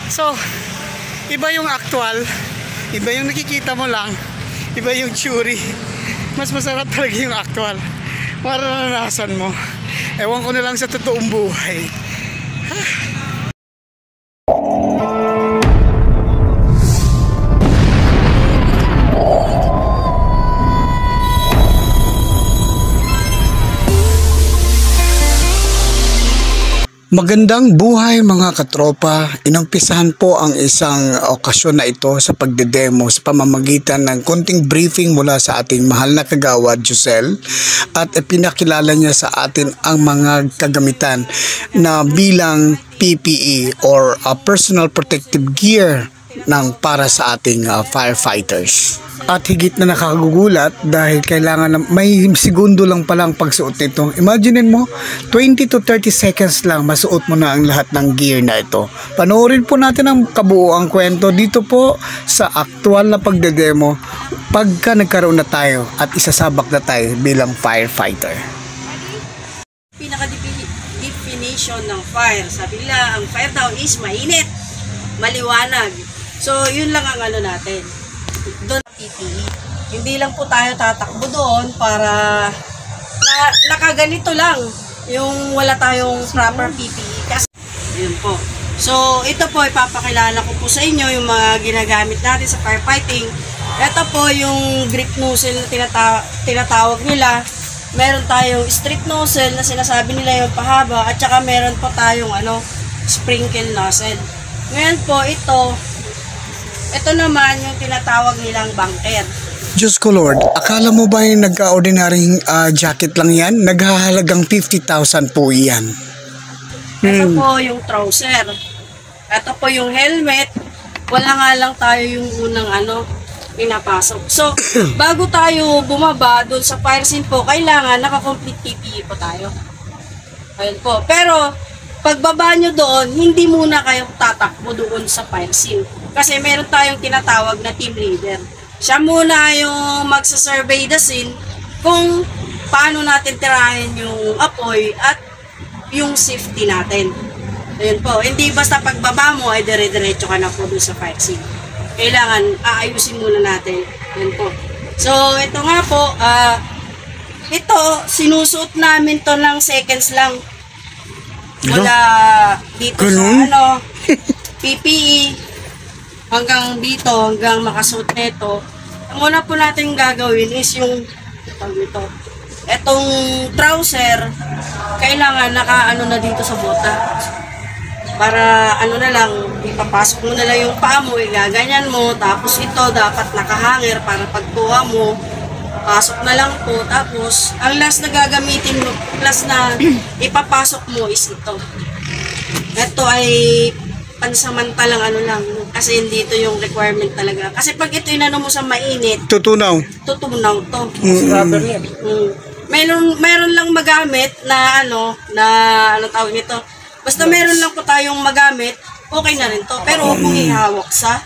So, iba yung actual, iba yung nakikita mo lang, iba yung theory. Mas masarap talaga yung actual. Mararanasan mo. Ewan ko na lang sa totoong buhay. Magandang buhay mga katropa. Inumpisahan po ang isang okasyon na ito sa pagdedemo sa pamamagitan ng konting briefing mula sa ating mahal na kagawad Josel, at pinakilala niya sa atin ang mga kagamitan na bilang PPE or personal protective gear para sa ating firefighters. At higit na nakakagugulat dahil kailangan na may segundo lang palang pagsuot nito. Imagine mo, 20 to 30 seconds lang masuot mo na ang lahat ng gear na ito. Panoorin po natin ang kabuuang kwento dito po sa aktual na pagdedemo pagka nagkaroon na tayo at isasabak na tayo bilang firefighter. Pinaka-definition ng fire. Sabi nila, ang fire daw is mainit, maliwanag. So, yun lang ang ano natin. Doon PPE. Hindi lang po tayo tatakbo doon para nakaganito lang yung wala tayong proper PPE. Kasi yun po. So, ito po ipapakilala ko po sa inyo yung mga ginagamit natin sa firefighting. Ito po yung grip nozzle na tinatawag nila. Meron tayong strip nozzle na sinasabi nila yung pahaba, at saka meron po tayong sprinkle nozzle. Ngayon po ito naman yung tinatawag nilang bunker. Diyos ko Lord, akala mo ba yung nagka-ordinaryong jacket lang yan? Naghahalagang 50,000 po yan. Ito po yung trouser. Ito po yung helmet. Wala nga lang tayo yung unang pinapasok. So, bago tayo bumaba doon sa fire scene po, kailangan naka-complete PPE po tayo. Ayun po. Pero, pagbaba nyo doon, hindi muna kayo tatakbo doon sa fire scene. Kasi meron tayong tinatawag na team leader. Siya muna yung magsasurvey the scene kung paano natin tirahin yung apoy at yung safety natin. Ayun po. Hindi basta pagbaba mo ay dire-diretso ka na po doon sa fire scene. Kailangan aayusin muna natin. Ayun po. So, ito nga po, ito, sinusuot namin to ng seconds lang. Mula dito sa PPE hanggang dito, hanggang makasuot nito. Ang una po natin gagawin is yung etong trouser, kailangan naka na dito sa bota. Para na lang, ipapasok mo na lang yung paa mo, igaganyan mo, tapos ito dapat nakahanger para pagkuha mo, pasok na lang po. Tapos, ang last na gagamitin mo, last na ipapasok mo is ito. Ito ay pansamantalang lang. Kasi hindi ito yung requirement talaga. Kasi pag ito mo sa mainit, tutunaw to. Meron lang magamit na tawag nito. Basta meron lang po tayong magamit, okay na rin to. Pero kung ihawak sa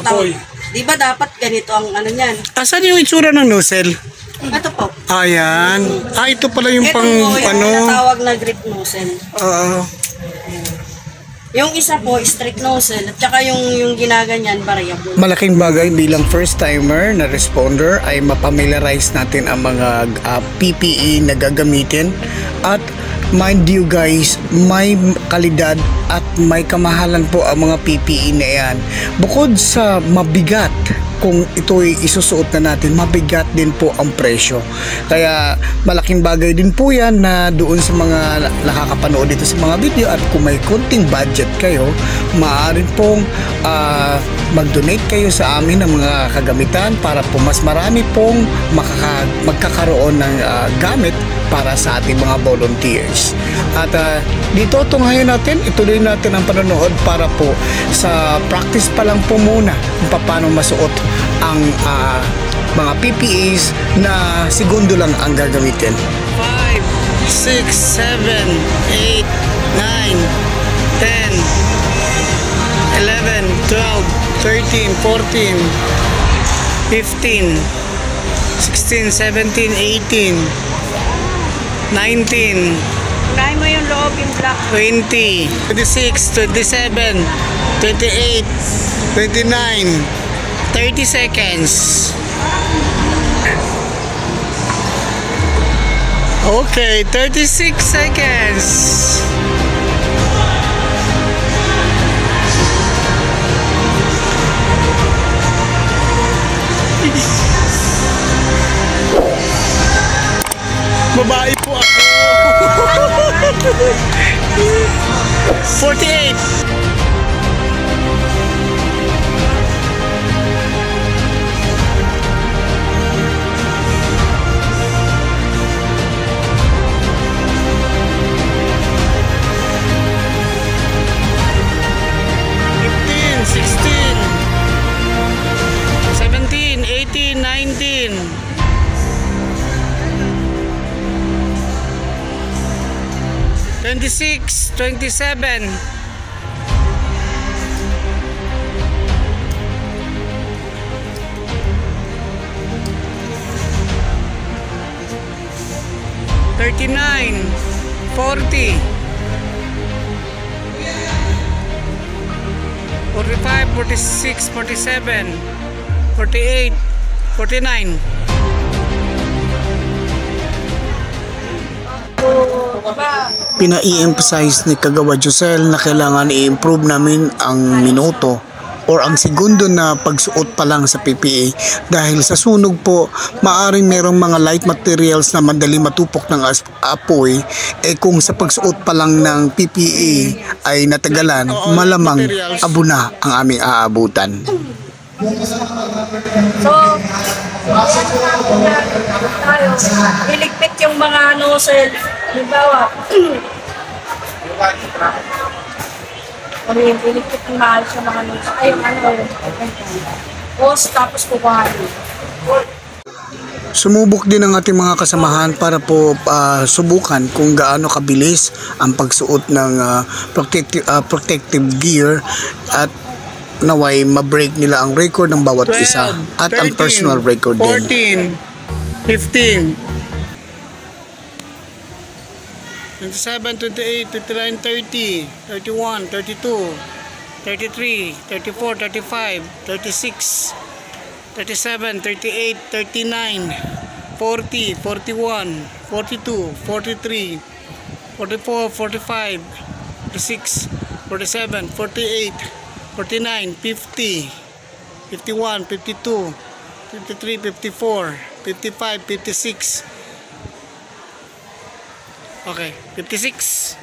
tawag, di ba dapat ganito ang niyan? Asan yung itsura ng nozzle? Ito po. Ayan. Ito pala yung tinatawag na grip nozzle. Yung isa po, straight nozzle, at saka yung ginaganyan, variable. Malaking bagay bilang first timer na responder ay mapamilarize natin ang mga PPE na gagamitin. At mind you guys, may kalidad at may kamahalan po ang mga PPE na yan. Bukod sa mabigat, kung ito'y isusuot na natin, mabigat din po ang presyo. Kaya malaking bagay din po yan na doon sa mga nakakapanood dito sa mga video, at kung may konting budget kayo, maaari pong mag-donate kayo sa amin ng mga kagamitan para po mas marami pong magkakaroon ng gamit para sa ating mga volunteers. At dito ngayon natin, ituloy natin ang panonood para po sa practice pa lang po muna kung paano masuot ang mga PPEs na segundo lang ang gagamitin. 5, 6, 7, 8, 9, 10, 11, 12, 13, 14, 15, 16, 17, 18, 19. Unahin mo yung loob Robin Black. 20, 26, 27, 28, 29, 30 seconds. Okay, 36 seconds. Babae po ako. 48. Twenty-six, 27, 39, 40, 45, 46, 47, 48, 49. Pina-i-emphasize ni Kagawa Josel na kailangan i-improve namin ang minuto or ang segundo na pagsuot pa lang sa PPE dahil sa sunog po maaring merong mga light materials na madali matupok ng apoy kung sa pagsuot pa lang ng PPE ay natagalan malamang abo na ang aming aabutan. So, tayo, iligpit yung mga nozzle. Halimbawa, iligpit yung mahal sa mga nozzle. Ay, yung hose, tapos kukuhanin. Sumubok din ang ating mga kasamahan para po subukan kung gaano kabilis ang pagsuot ng protective gear at naway ma-break nila ang record ng bawat 12, isa at 13, ang personal record 14, din. 15, 27, 28, 29, 30, 31, 32, 33, 34, 35, 36, 37, 38, 39, 40, 41, 42, 43, 44, 45, 46, 47, 48, 49, 50, 51, 52, 53, 54, 55, 56. Okay, 56.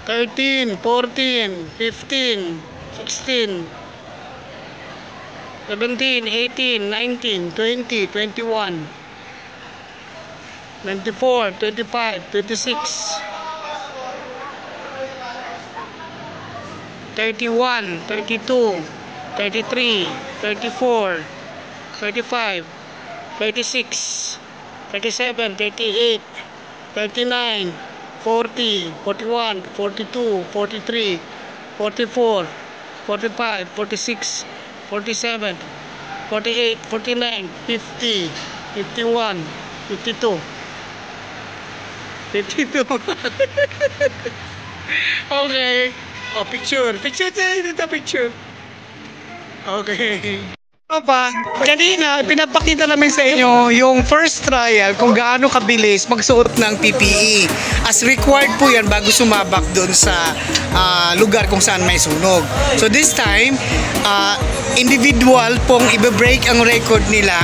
Thirteen, 14, 15, 16, 17, 18, 19, 20, 21, 24, 25, 26, 31, 32, 33, 34, 35, 36, 37, 38, 39, 40, 41, 42, 43, 44, 45, 46, 47, 48, 49, 50, 51, 52. 52. Okay. Oh, picture. Picture tayo dito, picture. Okay. Pa, kanina pinapakita namin sa inyo yung first trial kung gaano kabilis magsuot ng PPE. As required po yan bago sumabak doon sa lugar kung saan may sunog. So this time, individual pong i-break ang record nila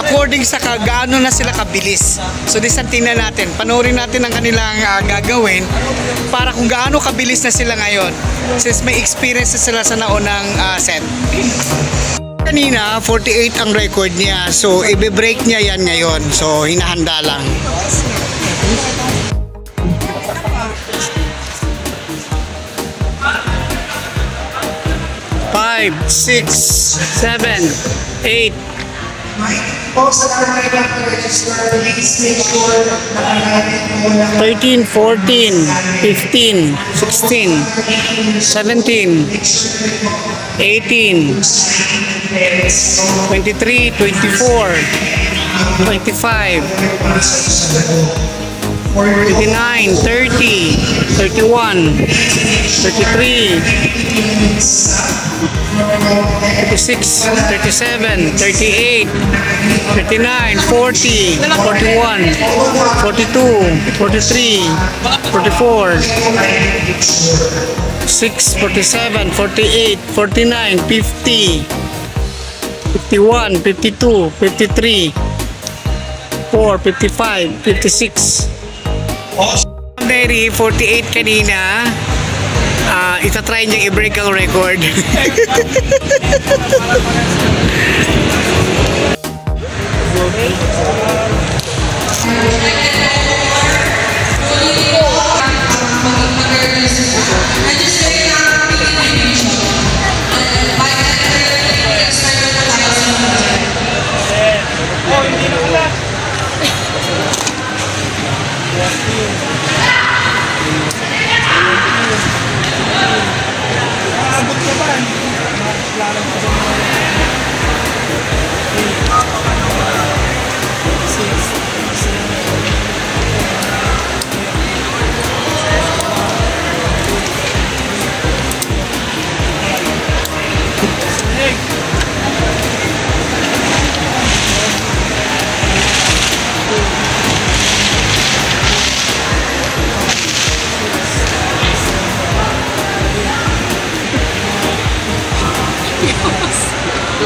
according sa gaano na sila kabilis. So this ang tingnan natin. Panoorin natin ang kanilang gagawin para kung gaano kabilis na sila ngayon since may experience na sila sa naunang set. Kanina, 48 ang record niya. So, i-break niya yan ngayon. So, hinahanda lang. 5, 6, 7, 8, Po sa lahat kayo register, please make sure na natin muna 13, 14, 15, 16, 17, 18, 23, 24, 25, 29, 30, 31, 33, 36, 37, 38, 39, 40, 41, 42, 43, 44, 6, 47, 48, 49, 50, 51, 52, 53, 4, 55, 56. Mary, 48 kanina. Itatry niyang i-break ang record.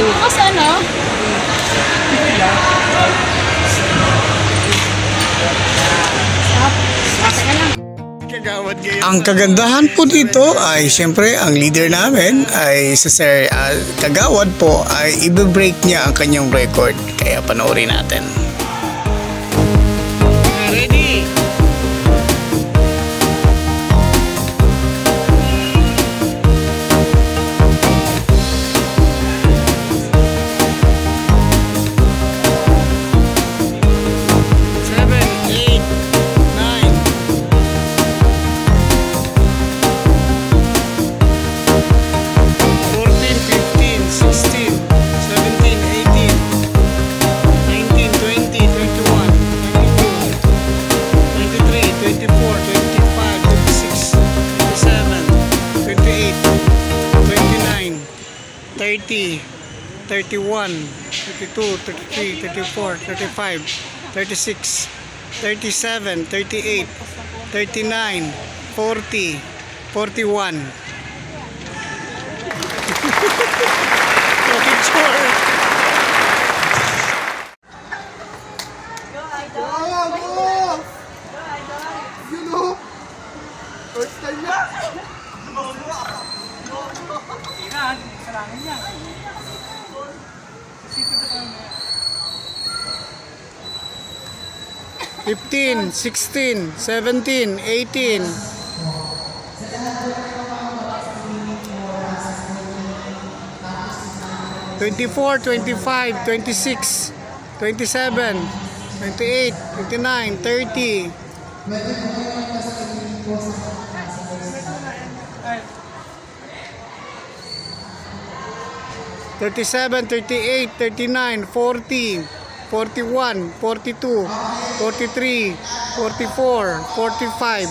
Mas ano? Ang kagandahan po dito ay siyempre ang leader namin ay si Sir Kagawad po ay i-break niya ang kanyang record. Kaya panoorin natin. Ready? $30, $31, $32, $33, $34, $35, $36, $37, $38, $39, $40, $41. First time na! 15, 16, 17, 18. 24, 25, 26, 27, 28, 29, 30. 37, 38, 39, 40, 41, 42, 43, 44, 45,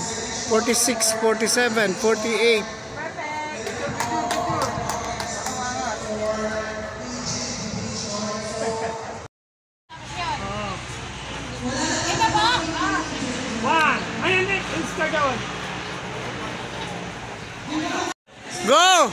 46, 47, 48. Go!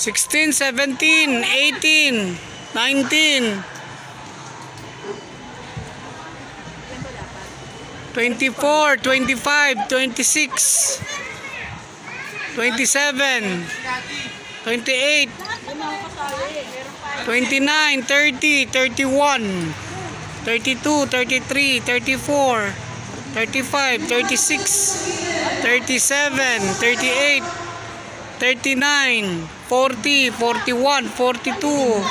$16, $17, $18, $19, $24, $25, $26, $27, $28, 29, 30, 31, 32, 33, 34, 35, 36, 37, 38, 39, 40, 41, 42,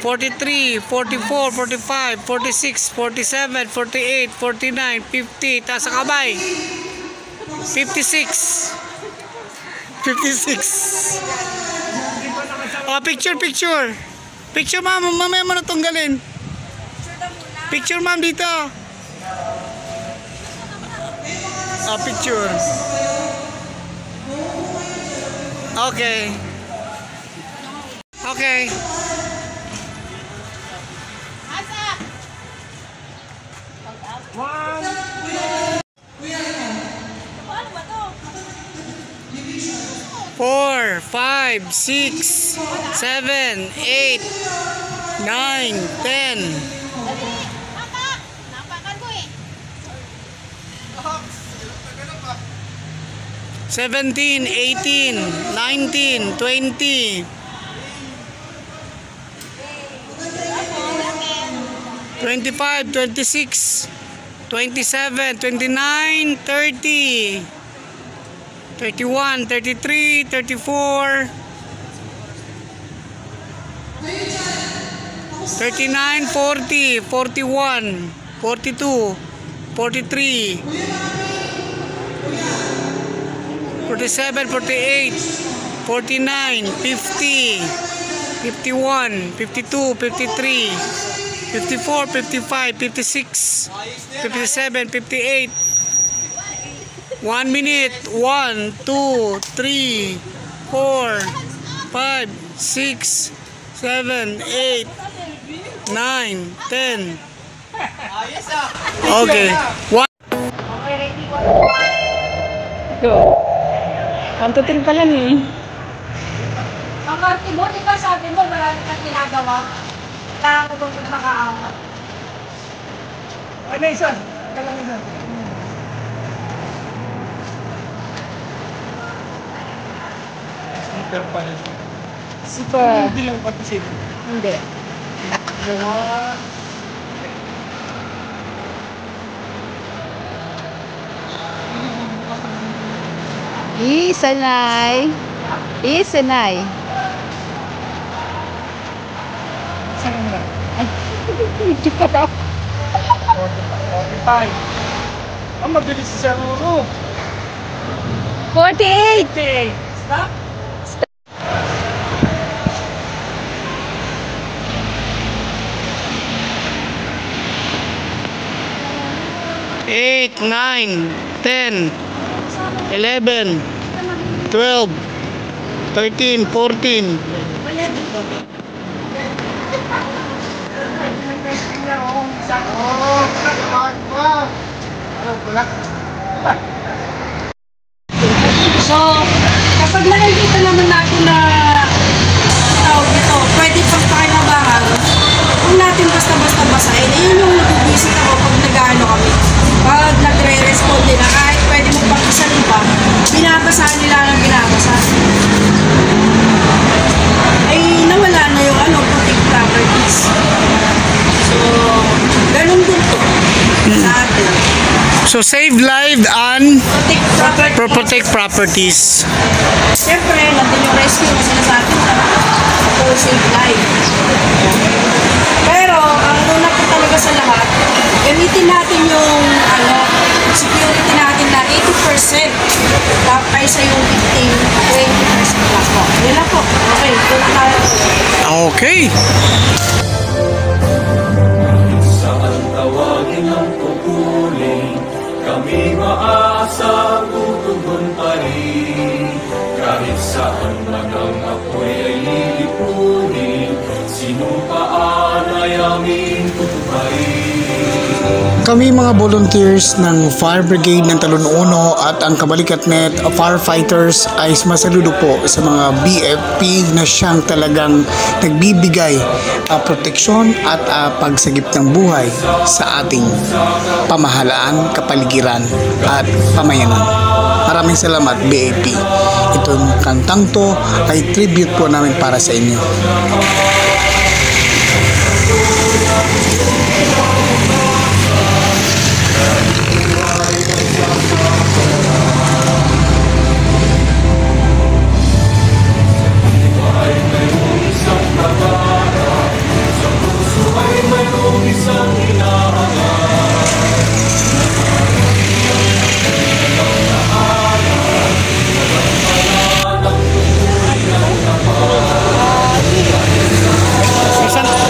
43, 44, 45, 46, 47, 48, 49, 50, taas sa kamay. 56. 56. Oh, picture. Picture, ma'am. Mamaya mo na tunggalin. Picture, ma'am, dito. Oh, picture. Okay. Okay. Four, 5, 6, 7, 8, 9, 10. 17, 18, 19, 20, 25, 26, 27, 29, 30, 31, 33, 34, 39, 40, 41, 42, 43, 47, 48, 49, 50, 51, 52, 53, 54, 55, 56, 57, 58. 1 minute. 1, 2, 3, 4, 5, 6, 7, 8, 9, 10. Okay. 1. Go. 1, 2, 3 pala ni. Ang arte mo, di ba sabi mo, marami kang ginagawa? Kailangan ko kung makaawat. Ano isa? Kalang isa. Super pala. Super. Hindi lang patisin. Hindi. Isanay. Isanay. Saan na? Ay, hindi ka daw. 45. Ang mabilis siya nuro. 48. 58. Stop. Eight, 9, 10, 11, 12, 13, 14. So, kapag nakikita naman natin na tawag ito, pwede pang pakinabangan, kung natin basta-basta basahin, yun yung nabubisit ako pag nag-ano kami. Pag nagre-respond nila, kahit pwede mo pang isa iba, binabasahan nila ng binabasa. Ay, nawala na yung protect properties. So, ganun din to sa atin. So save life and Protect properties. protect properties. Siyempre, natin yung rescue na sinasabi sa save life. Pero, ang una po talaga sa lahat, gamitin natin yung security natin na 80%. Tapos sa yung victim, 20% lang po. Yan lang po. Okay, ito na tayo. Okay. Saan tawagin ang pupuli, kami maaasang tutugon pa rin. Kahit saan man ang apoy ay lilipunin, sinumpaan ay aming tutuparin. Kami mga volunteers ng Fire Brigade ng Talon-Uno at ang Kabalikatnet Firefighters ay masaludo po sa mga BFP na siyang talagang nagbibigay proteksyon at pagsagip ng buhay sa ating pamahalaan, kapaligiran at pamayanan. Maraming salamat, BAP. Itong kantang to ay tribute po namin para sa inyo.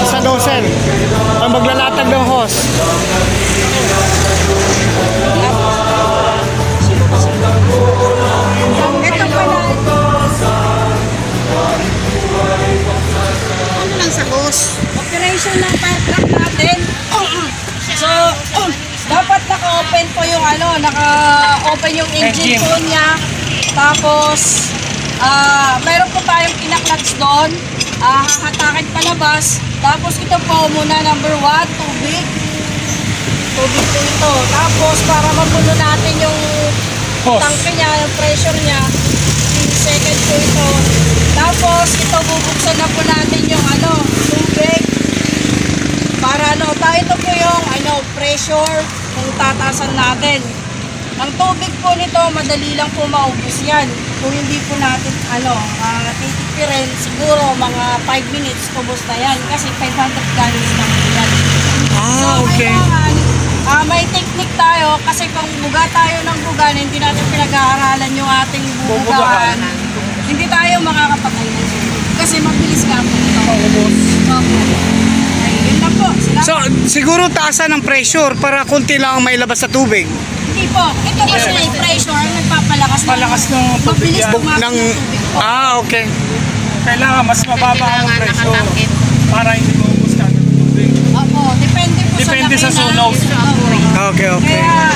Sa dosen, ang maglalatag ng host. Ito pala. Ano lang sa host? Operation ng fire truck natin. So, dapat naka-open po yung naka-open yung engine po niya. Tapos, meron po tayong kinaknuts doon. Hahatakin palabas. Tapos ito po muna number 1, tubig. Tubig po ito. Tapos para mapuno natin yung tangke niya, yung pressure niya. 3 seconds po ito. Tapos ito bubuksan na po natin yung tubig. Para ito po yung pressure kung tatasan natin. Ang tubig po nito, madali lang po maubos yan. Kung hindi po natin, titipirin, siguro mga 5 minutes, ubos na yan. Kasi 500 gallons lang po yan. So, Okay. kailangan, may technique tayo. Kasi kung buga tayo ng bugan, hindi natin pinag-aaralan yung ating bubugaan. Hindi tayo makakapatay ng tubig. Kasi mabilis nga po ito. Okay. Yun lang po. So, siguro taasan ng pressure para konti lang ang may labas sa tubig. Hindi po. Ito kasi pressure ang nagpapalakas ng mabilis tumakas ng ng tubig po. okay. Kailangan mas mababa ang pressure para hindi maubos ka ng tubig. Opo, depende Depende po sa laki sunog. Opo. Okay. Kaya,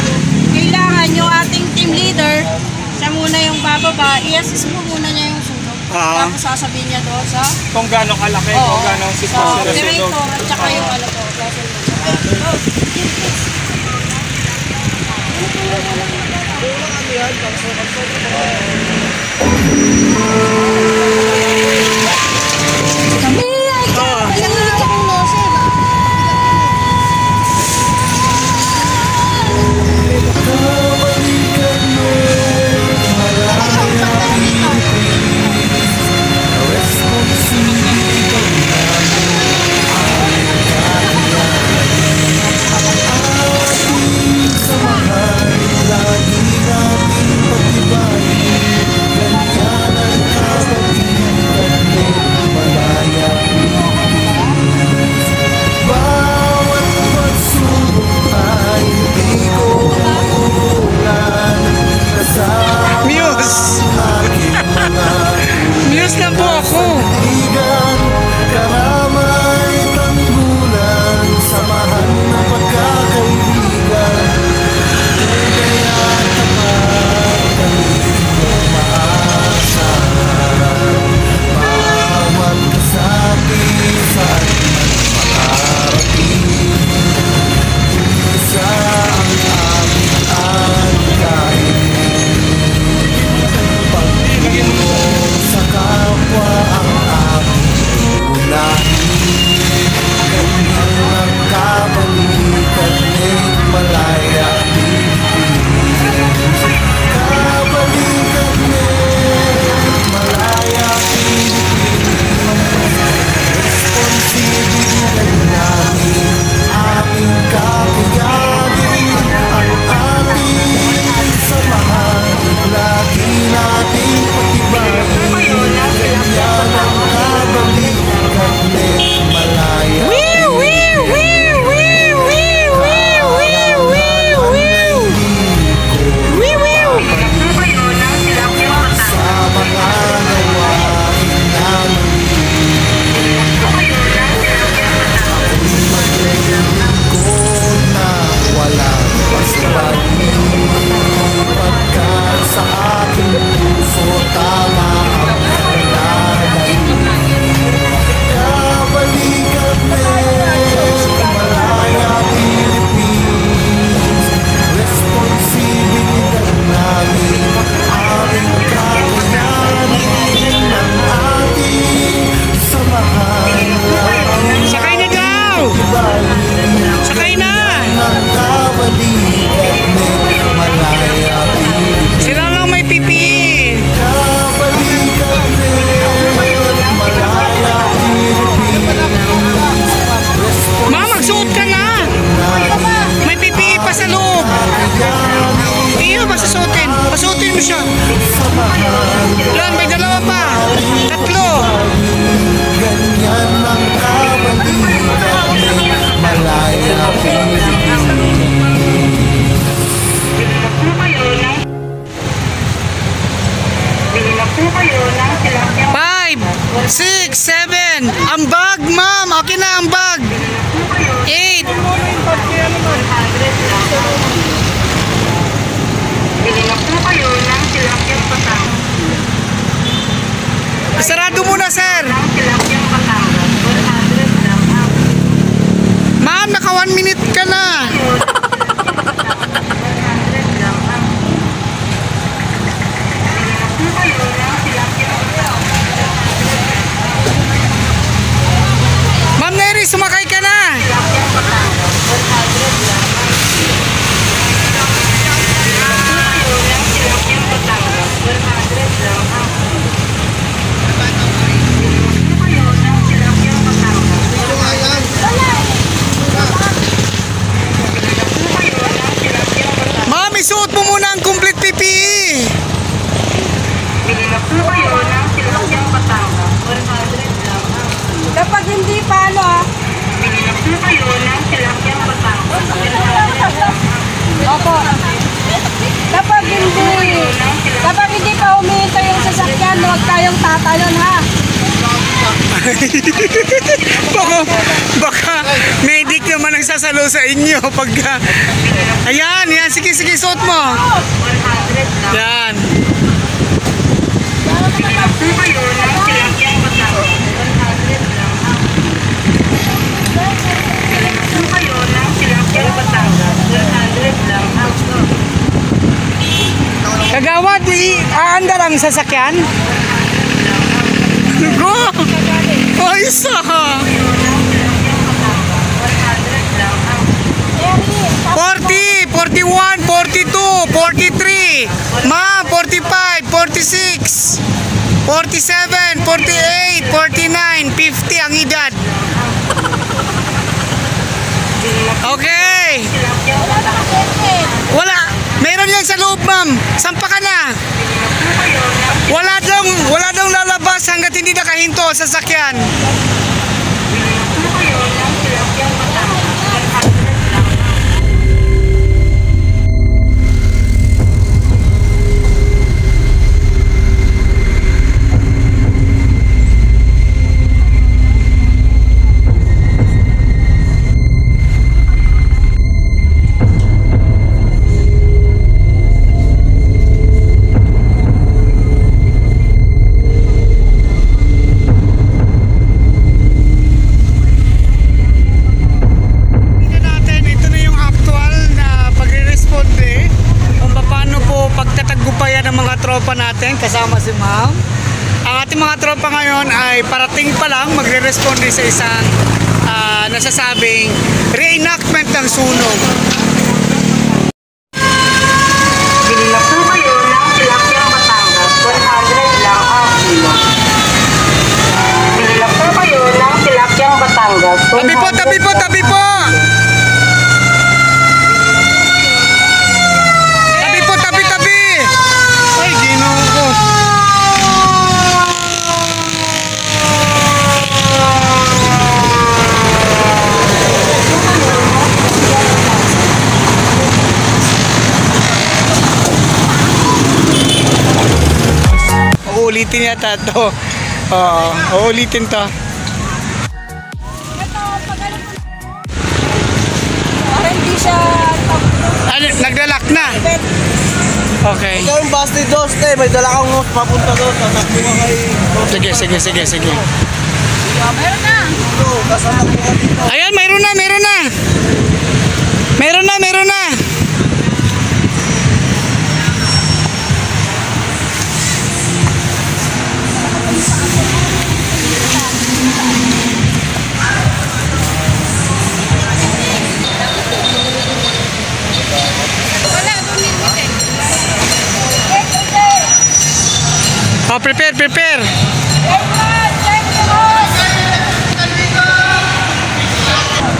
kailangan yung ating team leader, siya muna yung bababa, i-assist mo muna niya yung sunog. Tapos sasabihin niya doon sa Kung gaano kalaki, kung gaano ang sitwasyon ng sunog. operator at saka yung po. Lagi natin pagtibayin, ganyan ang kapag Sakay na daw! Sakay na! Sila lang may PPE. Ma, magsuot ka na! May PPE pa sa loob. Iyo, masasuotin. Pasuotin mo siya. Yan, may dalawa pa. Tatlo. Five, 6, 7. Ang bag, ma'am. Okay na ang bag. 8. Sarado muna, sir. Ma'am, naka 1 minute ka na. Ma'am Neri, sumakay ka na. Ma'am, isuot mo muna ang complete PPE. Kapag hindi pa ano Opo. Kapag hindi pa huminto yung sasakyan, huwag tayong tatalon ha. baka medic naman ang sasalo sa inyo pagka ayan, yan, sige, suot mo. Yan. Kagawad, aandar ang sasakyan? Go! Ayos ah! 40, 41, 42, 43, ma, 45, 46, 47, 48, 49, 50 ang edad. Okay. Wala. Meron yan sa loob, ma'am. Sampa ka na. Wala daw lalabas hanggat hindi nakahinto sa sasakyan. Tropa natin kasama si ma'am. Ang ating mga tropa ngayon ay parating pa lang magre-responde sa isang nasasabing reenactment ng sunog. Binila po kayo ng Tilapiang Batangas, 100 lang ang kilo. Binila po kayo ng Tilapiang Batangas, 100 tabi po! Tabi po! Tabi po! Uulitin yata ito. Uulitin to. Para hindi siya Ano, naglalak na? Okay. Ikaw yung basti dos, may dala kang host papunta doon, tatakbo ka kay... Sige. meron na. Kasatakbo ka dito. Ayan, mayroon na. prepare.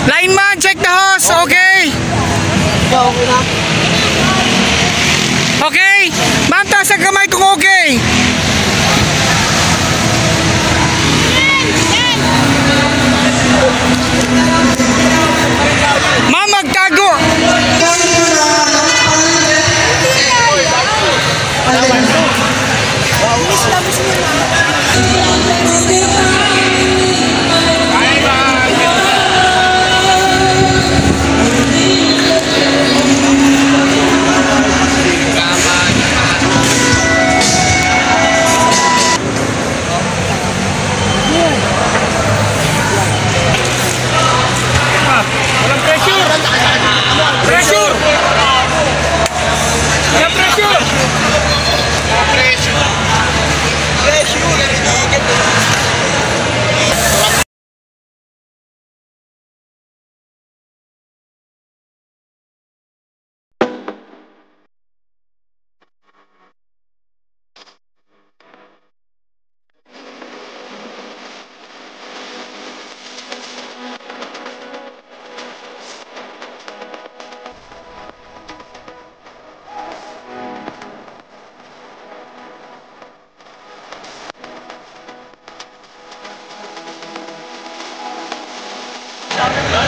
Lineman, check the hose. Okay. Okay. Ma'am, taas ang kamay kung okay. Ma'am, magtago.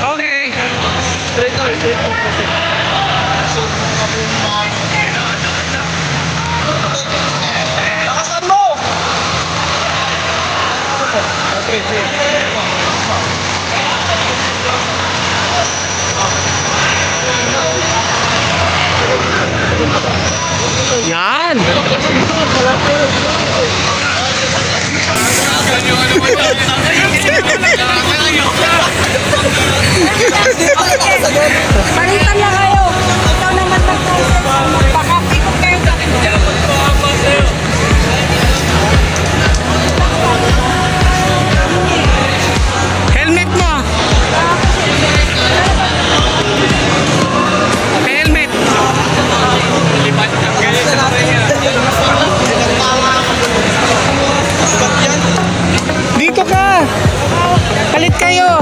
Okay. Lakasan mo! Yan. Palitan na kayo. Ikaw naman magpakapikot kayo. Helmet mo. Helmet. Dito ka. Palit kayo.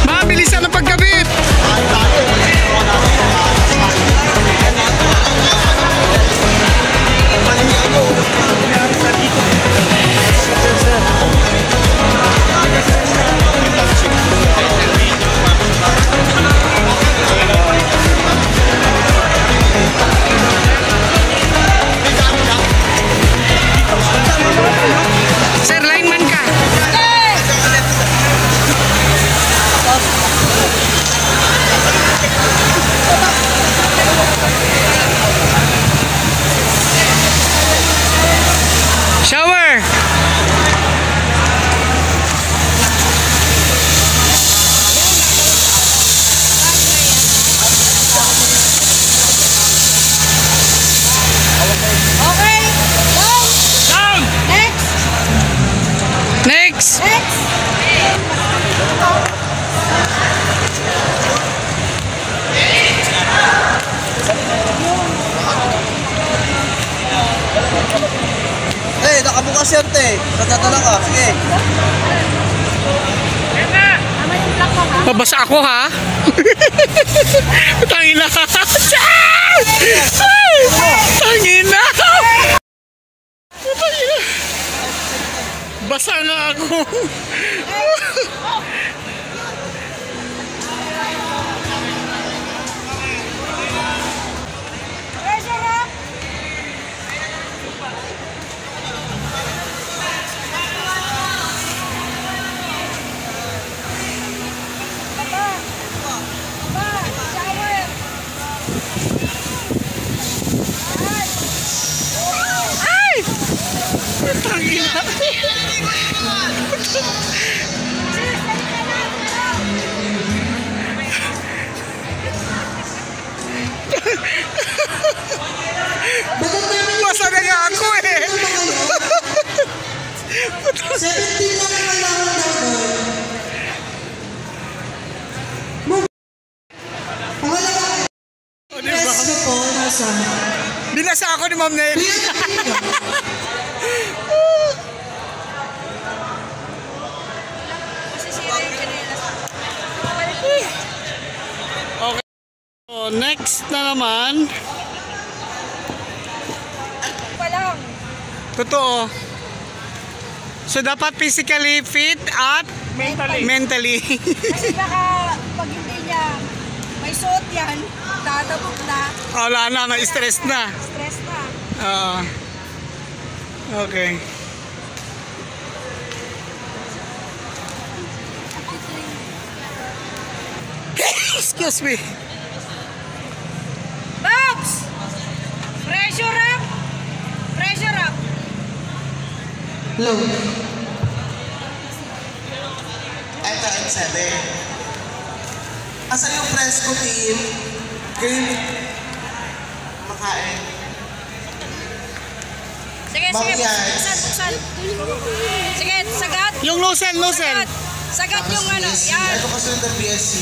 Mabilisan ang pagkabit. Sir, lineman ka. Shower. Okay. Down. Next. Next. Eh, nakabukas yan, te. Natadala ka. Sige. Babasa ako, ha? Tangina. Tangina. Basa na ako. Ay! Tangina. Asa. Binasa ako ni Ma'am Nelly. Okay. So, next na naman. Totoo. So, dapat physically fit at mentally. Kasi baka pag hindi niya may suot yan, dadabog na. Wala na, na-stress na. Stress na. Okay. Excuse me. Babs! Pressure up! Pressure up! Low. Ito, N7. Asa yung Fresco team? Kayo makain. Sige, buksan. Sige, sagat. Yung loosen. Sagat yung ano. Yan. Ito kasi yung BSC.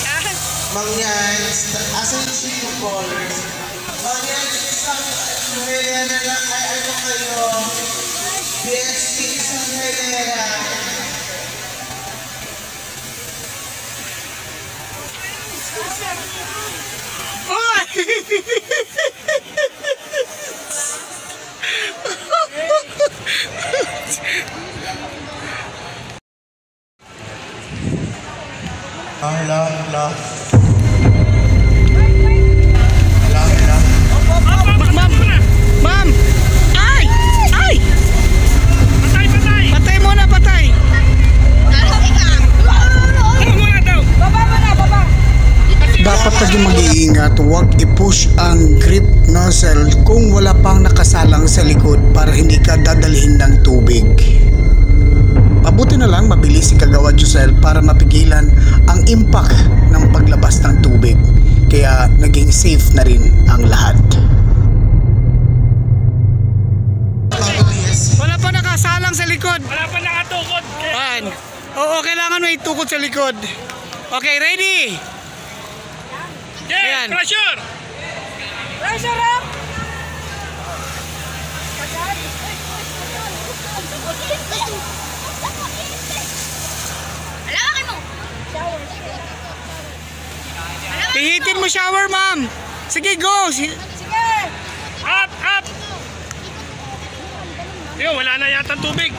Yan. Mangyan, asa yung yung colors? Mangyan, isang hilera lang ay ano kayo? BSC, isang hilera. Hello. Ma'am! Ay! Patay muna! Dapat lagi mag-iingat, huwag i-push ang grip nozzle kung wala pang nakasalang sa likod para hindi ka dadalhin ng tubig. Mabuti na lang mabilis si Kagawad Josel para mapigilan ang impact ng paglabas ng tubig. Kaya naging safe na rin ang lahat. Wala pa nakasalang sa likod. Wala pa nakatukod. Oo, kailangan may tukod sa likod. Okay, ready? Yeah, pressure! Pressure up! Pihitin mo shower, ma'am. Sige, go. Sige! Up! Yo, wala na yata tubig.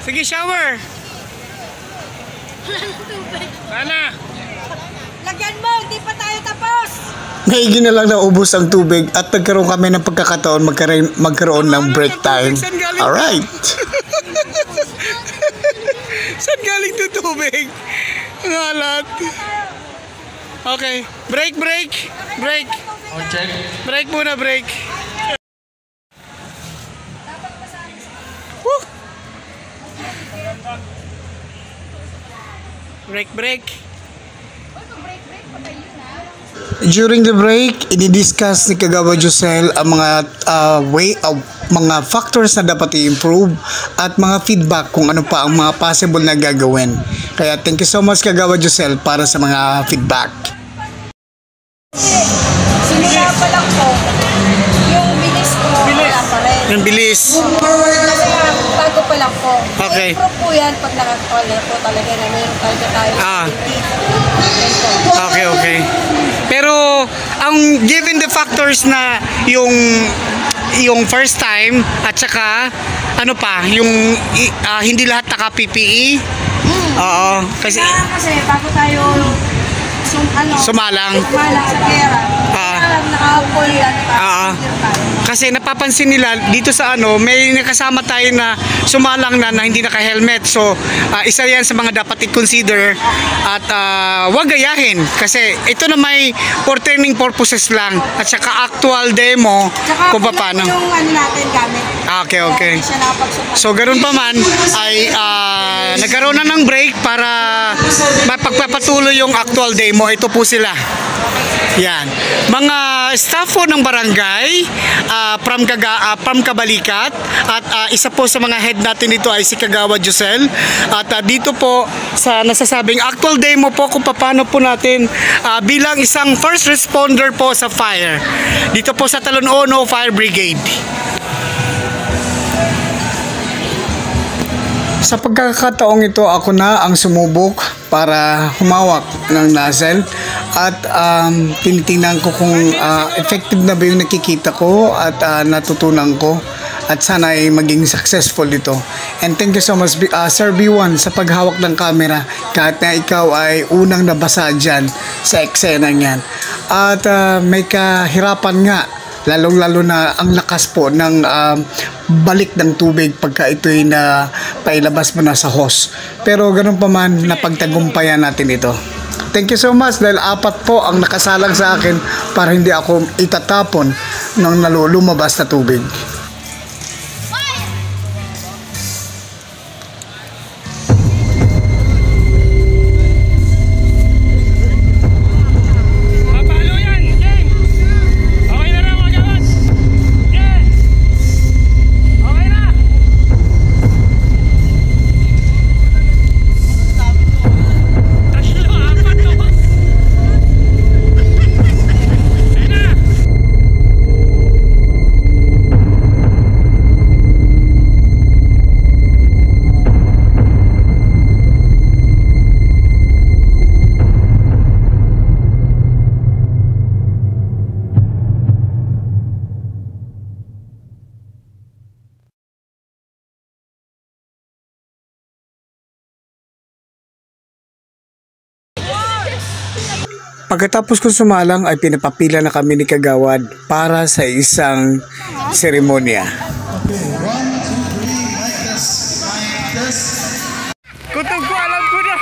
Sige, shower. Wala na. Lagyan mo, hindi pa tayo tapos! Maigi na lang naubos ang tubig at nagkaroon kami ng pagkakataon magkaroon ng break time. Alright. Saan galing ito tubig? Ang alat. Okay. Break. Oh, check. Break muna, break. Woo! Break. During the break, i-discuss ni Kagawad Josel ang mga mga factors na dapat i-improve at mga feedback kung ano pa ang mga possible na gagawin. Kaya thank you so much Kagawad Josel para sa mga feedback. Simula pa lang po, yung bilis ko, wala pa rin. Yung bilis. Kasi bago pa lang po. Okay. I-improve po yan pag nakakole po talaga na mayroon talaga tayo. Okay. Pero ang given the factors na yung first time at saka ano pa yung hindi lahat naka PPE. Oo, kasi bago tayo sumalang sa pera. Naka-full yan pa. Kasi napapansin nila dito sa may nakasama tayo na sumalang na hindi naka-helmet. So, isa yan sa mga dapat i-consider at wag gayahin kasi ito na may for training purposes lang at saka actual demo kung paano. Yung natin gamit. Okay. So, ganoon pa man ay nagkaroon na ng break para mapagpapatuloy yung actual demo. Ito po sila. Yan. Mga staff po ng barangay from Kabalikat at isa po sa mga head natin dito ay si Kagawad Josel at dito po sa nasasabing actual demo po kung paano po natin bilang isang first responder po sa fire dito po sa Talonono Fire Brigade. Sa pagkakataong ito, ako na ang sumubok para humawak ng nozzle at tinitingnan ko kung effective na ba yung nakikita ko at natutunan ko at sana ay maging successful ito. And thank you so much Sir B1 sa paghawak ng camera kahit na ikaw ay unang nabasa dyan sa eksena niyan. At may kahirapan nga lalong-lalo na ang lakas po ng balik ng tubig pagka ito'y na pailabas mo na sa hose. Pero ganun pa man, napagtagumpayan natin ito. Thank you so much dahil 4 po ang nakasalang sa akin para hindi ako itatapon ng lumabas na tubig. Pagkatapos ko sumalang ay pinapapila na kami ni Kagawad para sa isang seremonya. Kutog ko, alam ko na.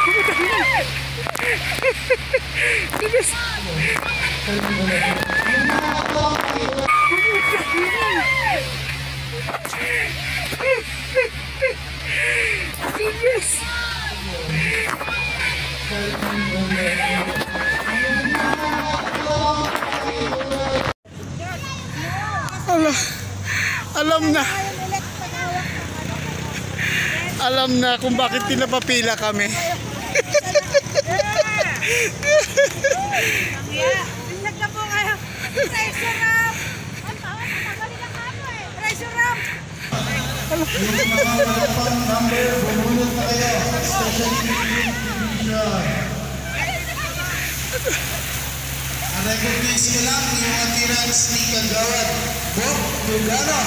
Alam na kung bakit pinapapila kami. Recognize ko lang yung appearance ni Kagawad Bob Dugano,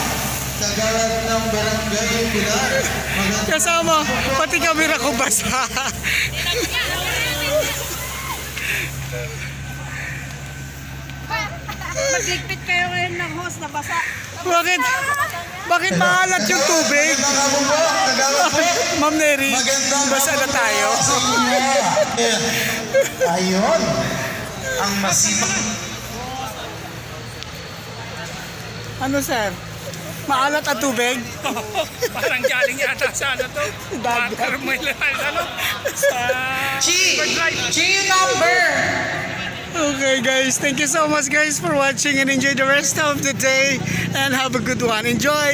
Kagawad ng Barangay Pilar. Kasama, pati kamera ko basa. Magligpit kayo ngayon ng hose na basa. Bakit maalat yung tubig? Ma'am Neri, basa na tayo. Ayun, ang masipag. Ano sir? Maalat ang tubig? Parang galing yata sa ano to? G number! Okay guys, thank you so much guys for watching and enjoy the rest of the day and have a good one. Enjoy.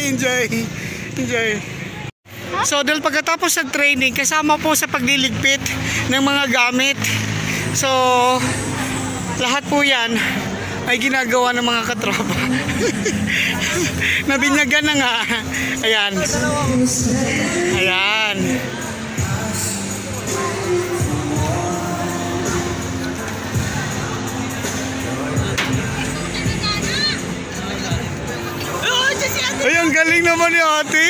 So dahil pagkatapos ng training, kasama po sa pagliligpit ng mga gamit. So lahat po yan ay ginagawa ng mga katropa. Nabinyagan na nga. Ayan. Ay, ang galing naman ni ate.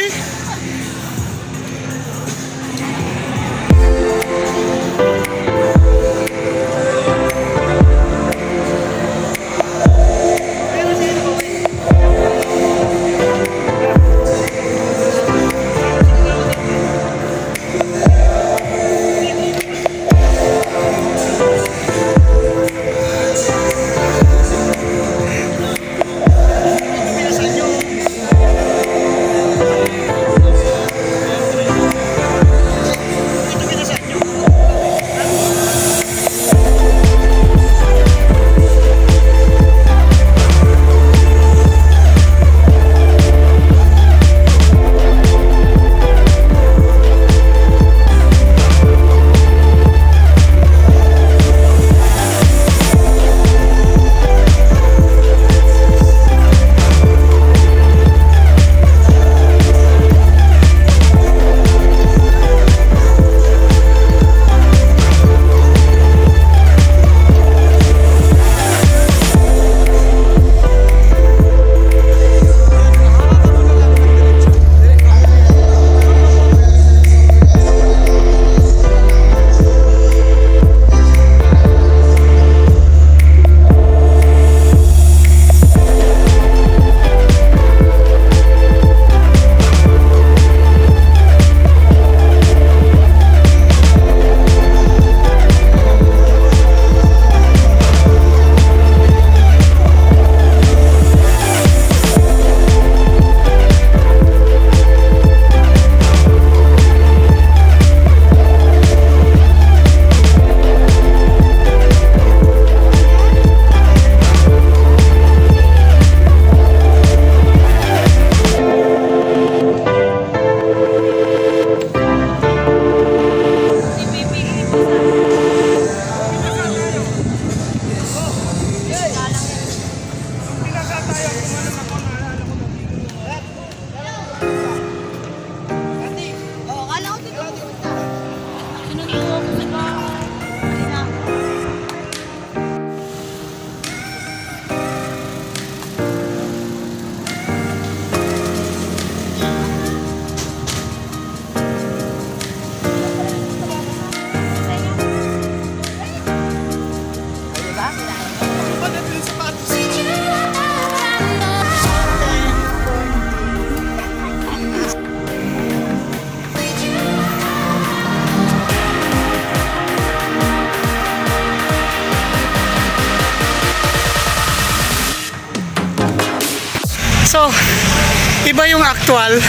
Iba yung actual,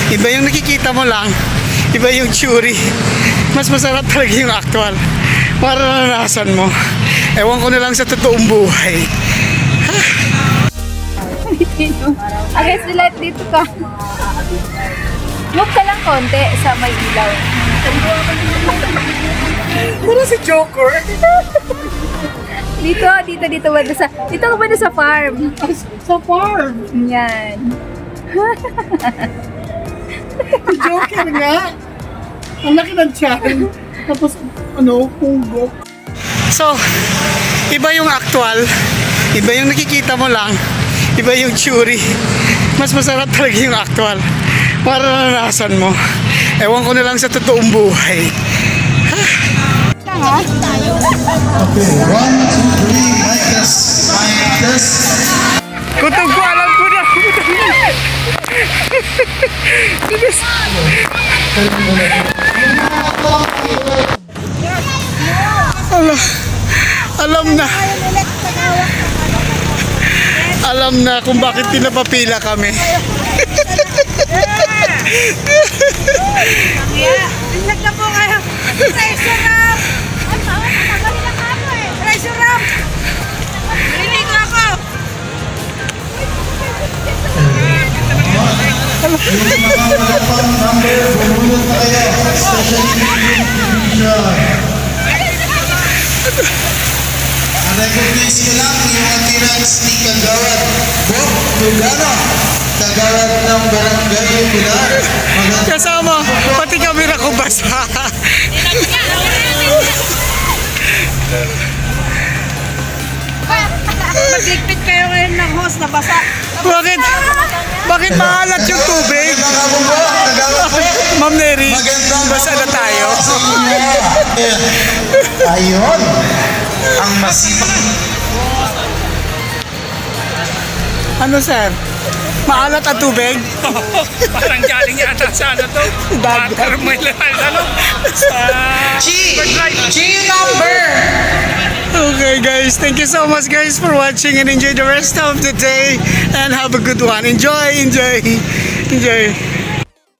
iba yung nakikita mo lang, iba yung theory. Mas masarap talaga yung actual. Mararanasan mo. Ewan ko na lang sa totoong buhay. Against the light dito ka. Move ka lang konti sa may ilaw. Puro si Joker. Dito ba sa dito ka ba sa farm? Sa farm. Yan. Joker nga. Ang laki ng tiyan. Tapos punggo. So, iba yung actual, iba yung nakikita mo lang, iba yung theory. Mas masarap talaga yung actual. Mararanasan mo. Ewan ko na lang sa totoong buhay. Okay, 1, 2, 3, mic test. Kutog ko, alam ko na. Alam na kung bakit pinapapila kami. Ilag na po kayo. Pressure up! Pressure up! Naliligo ako! Yung mga malapang number, bumulot na kayo. Especially yung division. Recognize ko lang yung appearance ni Kagawad Bob Dugano, Kagawad ng Barangay Pilar. Kasama, pati kamera ko basa. Magligpit kayo ngayon ng host na basa. Bakit maalat yung tubig? Ma'am Neri, basa na tayo. Ayun, ang masipag. Ano sir? Maalat ang tubig? Parang galing yata sa ano to? Watermelon, ano? G number! Okay guys, thank you so much guys for watching and enjoy the rest of the day and have a good one. Enjoy.